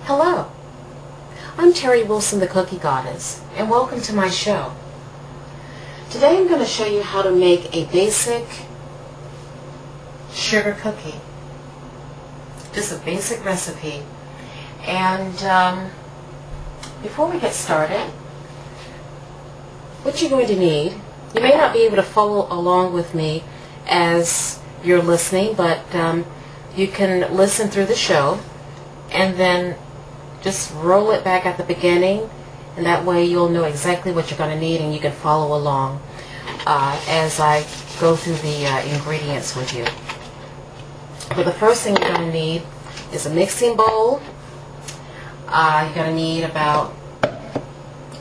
Hello, I'm Terry Wilson, the Cookie Goddess, and welcome to my show. Today I'm going to show you how to make a basic sugar cookie. Just a basic recipe. And before we get started, what you're going to need, you may not be able to follow along with me as you're listening, but you can listen through the show and then just roll it back at the beginning, and that way you'll know exactly what you're going to need and you can follow along as I go through the ingredients with you. But the first thing you're going to need is a mixing bowl. You're going to need about a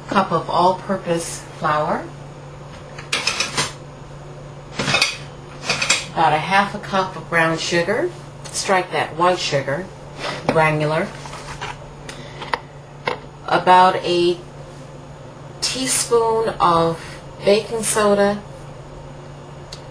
cup of all-purpose flour, about a half a cup of brown sugar, strike that, white sugar, granular, about a teaspoon of baking soda,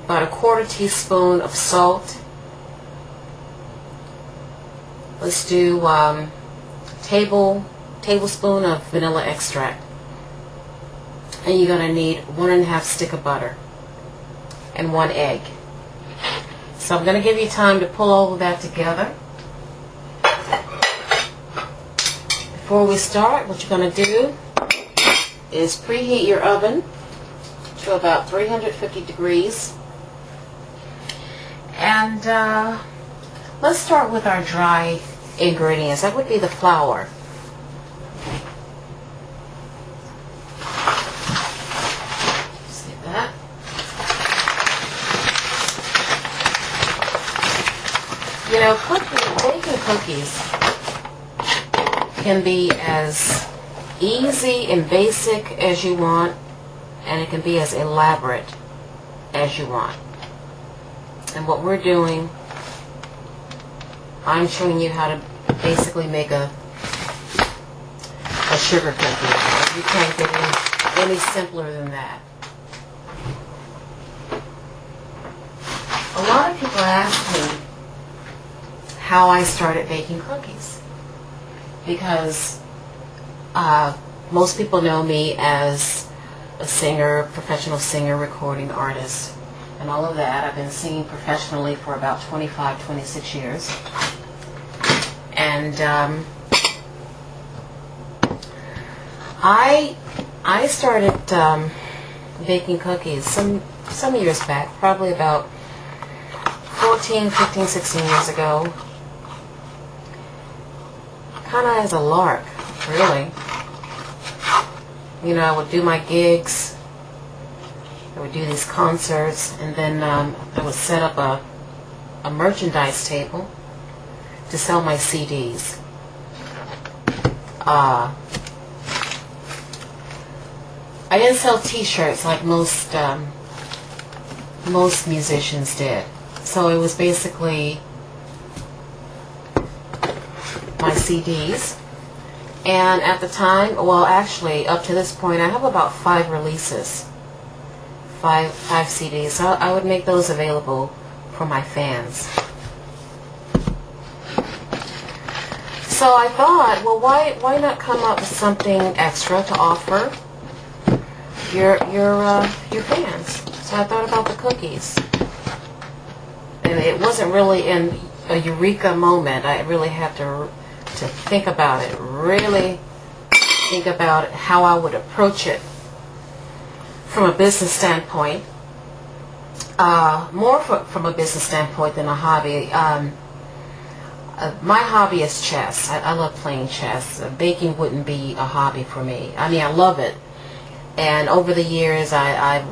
about a quarter teaspoon of salt. Let's do tablespoon of vanilla extract. And you're going to need 1.5 sticks of butter and 1 egg. So I'm going to give you time to pull all of that together. Before we start, what you're going to do is preheat your oven to about 350 degrees. And let's start with our dry ingredients. That would be the flour. See that? You know, baking cookies can be as easy and basic as you want, and it can be as elaborate as you want. And what we're doing, I'm showing you how to basically make a sugar cookie. You can't get any simpler than that. A lot of people ask me how I started baking cookies, because most people know me as a singer, professional singer, recording artist, and all of that. I've been singing professionally for about 25, 26 years. And I started baking cookies some years back, probably about 14, 15, 16 years ago. Kind of as a lark, really. You know, I would do my gigs, I would do these concerts, and then I would set up a merchandise table to sell my CDs. I didn't sell T-shirts like most musicians did, so it was basically my CDs. And at the time, well, actually up to this point, I have about 5 releases, five CDs. So I would make those available for my fans. So I thought, well, why not come up with something extra to offer your fans? So I thought about the cookies, and it wasn't really in a eureka moment. I really had to think about it, really think about how I would approach it from a business standpoint, more from a business standpoint than a hobby. My hobby is chess. I love playing chess. Baking wouldn't be a hobby for me. I mean, I love it, and over the years I've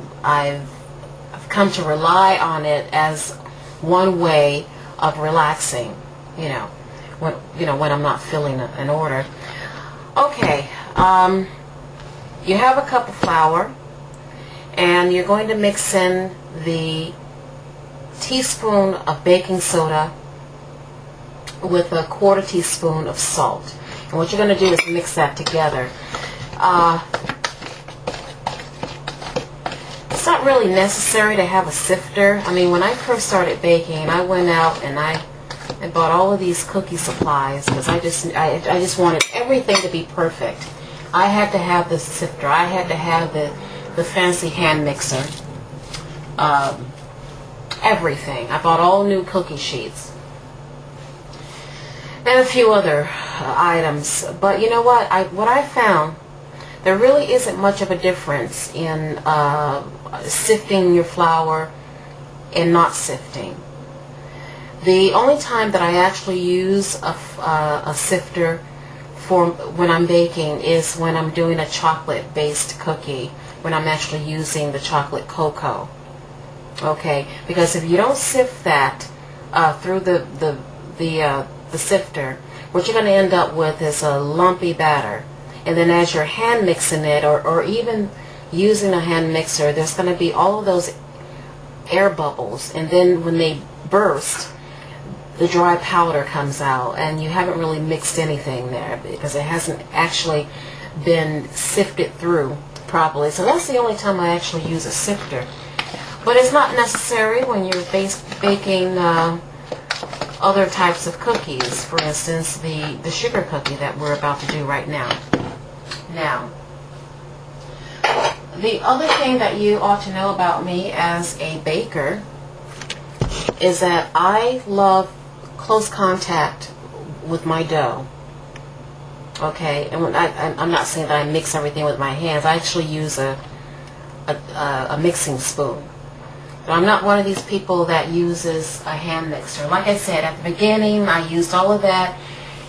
come to rely on it as one way of relaxing, when I'm not feeling an order. Okay, you have a cup of flour, and you're going to mix in the teaspoon of baking soda with a quarter teaspoon of salt. And what you're going to do is mix that together. It's not really necessary to have a sifter. I mean, when I first started baking, I went out and I I bought all of these cookie supplies because I just wanted everything to be perfect. I had to have the sifter. I had to have the fancy hand mixer. Everything. I bought all new cookie sheets and a few other items. But you know what? What I found, there really isn't much of a difference in sifting your flour and not sifting. The only time that I actually use a sifter for when I'm baking is when I'm doing a chocolate-based cookie, when I'm actually using the chocolate cocoa. Okay, because if you don't sift that through the sifter, what you're going to end up with is a lumpy batter. And then as you're hand mixing it, or even using a hand mixer, there's going to be all of those air bubbles, and then when they burst, the dry powder comes out, and you haven't really mixed anything there because it hasn't actually been sifted through properly. So that's the only time I actually use a sifter. But it's not necessary when you're baking other types of cookies. For instance, the sugar cookie that we're about to do right now. Now, the other thing that you ought to know about me as a baker is that I love close contact with my dough. Okay, and when I'm not saying that I mix everything with my hands. I actually use a mixing spoon. So I'm not one of these people that uses a hand mixer. Like I said, at the beginning, I used all of that.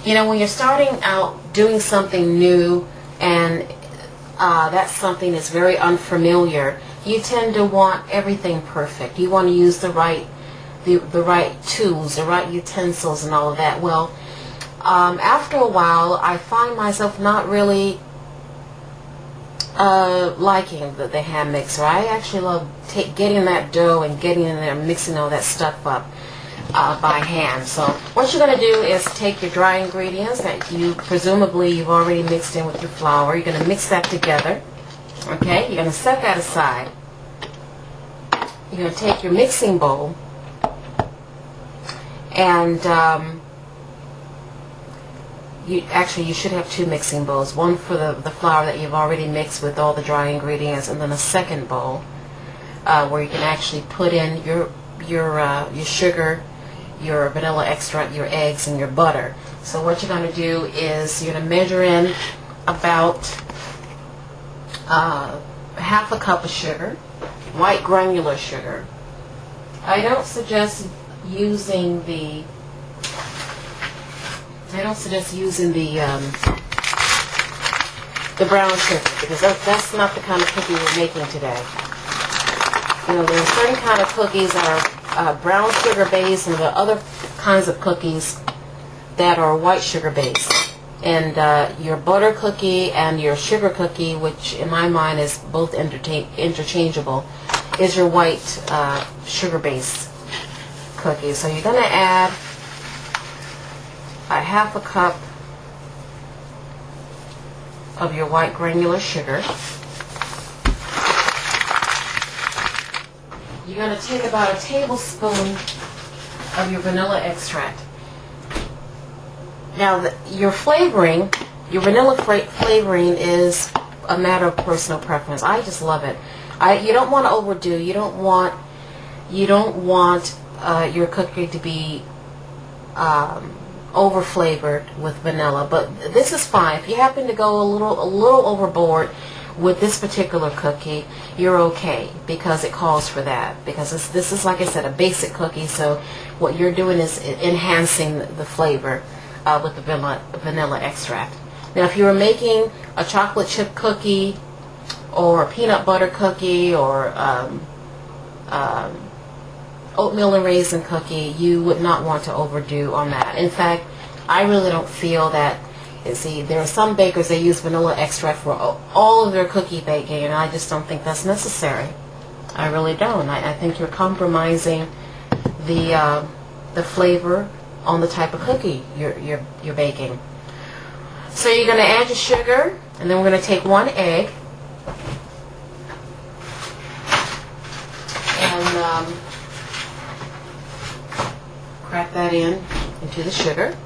You know, when you're starting out doing something new and that something is very unfamiliar, you tend to want everything perfect. You want to use the right tools, the right utensils, and all of that. Well, after a while, I find myself not really liking the hand mixer. I actually love getting that dough and getting in there and mixing all that stuff up by hand. So what you're going to do is take your dry ingredients that you've already mixed in with your flour. You're going to mix that together. Okay, you're going to set that aside. You're going to take your mixing bowl and you should have two mixing bowls. One for the flour that you've already mixed with all the dry ingredients, and then a second bowl where you can actually put in your sugar, your vanilla extract, your eggs, and your butter. So what you're going to do is you're going to measure in about half a cup of sugar, white granular sugar. I don't suggest using the brown sugar, because that's not the kind of cookie we're making today. You know, there are certain kind of cookies that are brown sugar based, and there are other kinds of cookies that are white sugar based. And your butter cookie and your sugar cookie, which in my mind is both interchangeable, is your white sugar based cookie. So you're going to add a half a cup of your white granular sugar. You're going to take about a tablespoon of your vanilla extract. Now, your vanilla flavoring is a matter of personal preference. I just love it. You don't want to overdo. You don't want your cookie to be over flavored with vanilla, but this is fine. If you happen to go a little overboard with this particular cookie, you're okay, because it calls for that. Because this is, like I said, a basic cookie, so what you're doing is enhancing the flavor with the vanilla extract. Now, if you were making a chocolate chip cookie or a peanut butter cookie or oatmeal and raisin cookie, you would not want to overdo on that. In fact, I really don't feel that. See, there are some bakers that use vanilla extract for all of their cookie baking, and I just don't think that's necessary. I really don't. I think you're compromising the flavor on the type of cookie you're baking. So you're going to add your sugar, and then we're going to take one egg and crack that into to the sugar.